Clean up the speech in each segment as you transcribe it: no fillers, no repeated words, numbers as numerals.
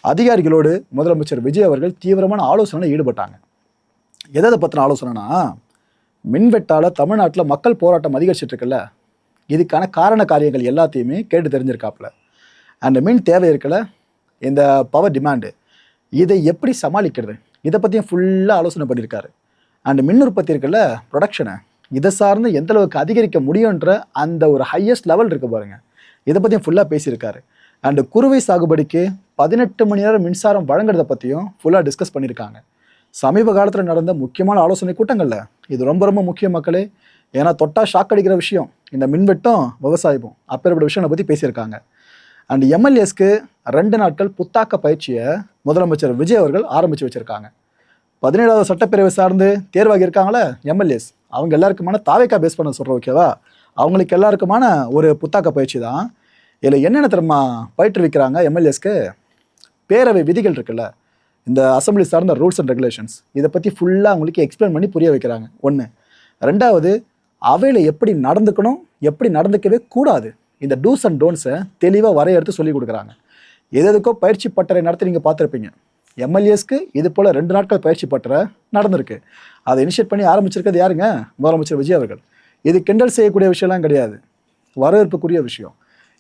அதிகாரிகளோடு முதலமைச்சர் விஜய் அவர்கள் தீவிரமான ஆலோசனையில் ஈடுபட்டாங்க. எதை பற்றின ஆலோசனைனா, மின்வெட்டால் தமிழ்நாட்டில் மக்கள் போராட்டம் அதிகரிச்சிட்டு இருக்குல்ல, இதுக்கான காரண காரியங்கள் எல்லாத்தையுமே கேட்டு தெரிஞ்சிருக்காப்புல. அந்த மின் தேவை இருக்குல்ல, இந்த பவர் டிமாண்டு, இதை எப்படி சமாளிக்கிறது, இதை பற்றியும் ஃபுல்லாக ஆலோசனை பண்ணியிருக்காரு. அண்ட் மின் உற்பத்தி இருக்குல்ல, ப்ரொடக்ஷனை, இதை சார்ந்து எந்த அளவுக்கு அதிகரிக்க முடியுன்ற அந்த ஒரு ஹையஸ்ட் லெவல் இருக்குது பாருங்கள், இதை பற்றியும் ஃபுல்லாக பேசியிருக்காரு. அண்டு குறுவை சாகுபடிக்கு 18 மணி நேரம் மின்சாரம் வழங்குறத பற்றியும் ஃபுல்லாக டிஸ்கஸ் பண்ணியிருக்காங்க. சமீப காலத்தில் நடந்த முக்கியமான ஆலோசனை கூட்டங்களில் இது ரொம்ப ரொம்ப முக்கிய மக்களே. ஏன்னா தொட்டா ஷாக் அடிக்கிற விஷயம் இந்த மின்வெட்டும் விவசாயமும், அப்பேற்பட்ட விஷயங்களை பற்றி பேசியிருக்காங்க. அண்ட் எம்எல்ஏஸ்க்கு 2 நாட்கள் புத்தாக்க பயிற்சியை முதலமைச்சர் விஜய் அவர்கள் ஆரம்பித்து வச்சுருக்காங்க. 17வது சட்டப்பேரவை சார்ந்து தேர்வாகி இருக்காங்களே எம்எல்ஏஸ், அவங்க எல்லாருக்குமான தாவேக்கா பேஸ் பண்ண சொல்கிற ஓகேவா, அவங்களுக்கு எல்லாருக்குமான ஒரு புத்தாக்க பயிற்சி தான். இதில் என்னென்ன தெரியுமா பயிற்றுவிக்கிறாங்க எம்எல்ஏஸ்க்கு? பேரவை விதிகள் இருக்குல்ல, இந்த அசம்பிளி சார்ந்த ரூல்ஸ் அண்ட் ரெகுலேஷன்ஸ், இதை பற்றி ஃபுல்லாக அவங்களுக்கு எக்ஸ்பிளைன் பண்ணி புரிய வைக்கிறாங்க. 1. 2வது, அவையில் எப்படி நடந்துக்கணும், எப்படி நடந்துக்கவே கூடாது, இந்த டூஸ் அண்ட் டோன்ஸை தெளிவாக வரையறுத்து சொல்லி கொடுக்குறாங்க. எதுக்கோ பயிற்சி பட்டறை நடத்தி நீங்கள் பார்த்துருப்பீங்க. எம்எல்ஏஸ்க்கு இது போல் 2 நாட்கள் பயிற்சி பட்டறை நடந்திருக்கு. அதை இனிஷியேட் பண்ணி ஆரம்பிச்சிருக்கிறது யாருங்க? முதலமைச்சர் விஜய் அவர்கள். இது கிண்டல் செய்யக்கூடிய விஷயம்லாம் கிடையாது, வரவேற்புக்குரிய விஷயம்.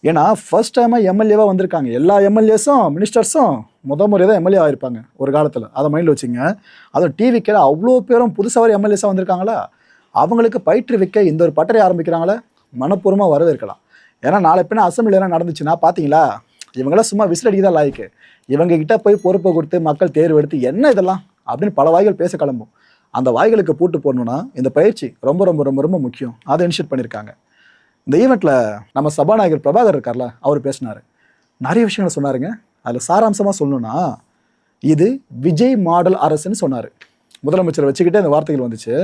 ஏன்னா ஃபர்ஸ்ட் டைமாக எம்எல்ஏவாக வந்திருக்காங்க. எல்லா எம்எல்ஏஸும் மினிஸ்டர்ஸும் முறை தான் எம்எல்ஏ ஆகிருப்பாங்க ஒரு காலத்தில், அதை மைண்டில் வச்சுங்க. அதுவும் டிவிக்கு அவ்வளோ பேரும் புதுசாக எம்எல்ஏஸாக வந்திருக்காங்களா, அவங்களுக்கு பயிற்றுவிக்க இந்த ஒரு பட்டறை ஆரம்பிக்கிறாங்களே, மனப்பூர்வமாக வரவேற்கலாம். ஏன்னா நாளை பின்ன அசம்பிளி என்ன நடந்துச்சுன்னா பார்த்தீங்களா, இவங்களாம் சும்மா விசிலடிக்க தான் லாய்க்கு, இவங்க கிட்ட போய் பொறுப்பை கொடுத்து மக்கள் தேர்வு எடுத்து என்ன இதெல்லாம் அப்படின்னு பல வாய்கள் பேச கிளம்பும். அந்த வாய்களுக்கு பூட்டு போடணும்னா இந்த பயிற்சி ரொம்ப ரொம்ப ரொம்ப ரொம்ப முக்கியம். அதை இனிஷியேட் பண்ணியிருக்காங்க. இந்த ஈவெண்ட்டில் நம்ம சபாநாயகர் பிரபாகர் இருக்கார்ல, அவர் பேசினார், நிறைய விஷயங்களை சொன்னாருங்க. அதில் சாராம்சமாக சொல்லணும்னா, இது விஜய் மாடல் அரசுன்னு சொன்னார். முதலமைச்சரை வச்சுக்கிட்டே அந்த வார்த்தைகள் வந்துச்சு,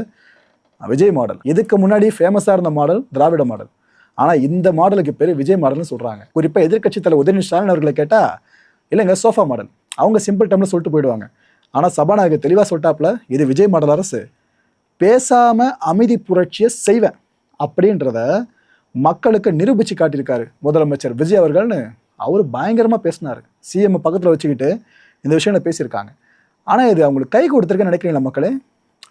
விஜய் மாடல். இதுக்கு முன்னாடி ஃபேமஸாக இருந்த மாடல் திராவிட மாடல், ஆனால் இந்த மாடலுக்கு பேர் விஜய் மாடல்னு சொல்கிறாங்க. குறிப்பாக எதிர்க்கட்சி தலைவர் உதயநிதி ஸ்டாலின் அவர்களை கேட்டால் இல்லைங்க சோஃபா மாடல், அவங்க சிம்பிள் டைமில் சொல்லிட்டு போயிடுவாங்க. ஆனால் சபாநாயகர் தெளிவாக சொல்லிட்டாப்புல, இது விஜய் மாடல் அரசு, பேசாமல் அமைதி புரட்சியை செய்வேன் அப்படின்றத மக்களுக்கு நிரூபித்து காட்டியிருக்காரு முதலமைச்சர் விஜய் அவர்கள்னு அவர் பயங்கரமாக பேசினார். சிஎம் பக்கத்தில் வச்சுக்கிட்டு இந்த விஷயங்களை பேசியிருக்காங்க. ஆனால் இது அவங்களுக்கு கை கொடுத்துருக்குன்னு நினைக்கிறீங்களா மக்களே?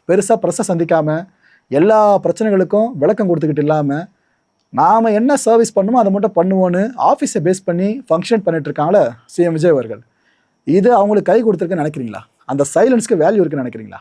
பெருசாக ப்ரெஸ்ஸை சந்திக்காமல் எல்லா பிரச்சனைகளுக்கும் விளக்கம் கொடுத்துக்கிட்டு இல்லாமல் நாம் என்ன சர்வீஸ் பண்ணுமோ அதை மட்டும் பண்ணுவோன்னு ஆஃபீஸை பேஸ் பண்ணி ஃபங்க்ஷன் பண்ணிட்டு இருக்காங்களே சிஎம் விஜய் அவர்கள், இது அவங்களுக்கு கை கொடுத்துருக்குன்னு நினைக்கிறீங்களா? அந்த சைலன்ஸ்க்கு வேல்யூ இருக்குன்னு நினைக்கிறீங்களா?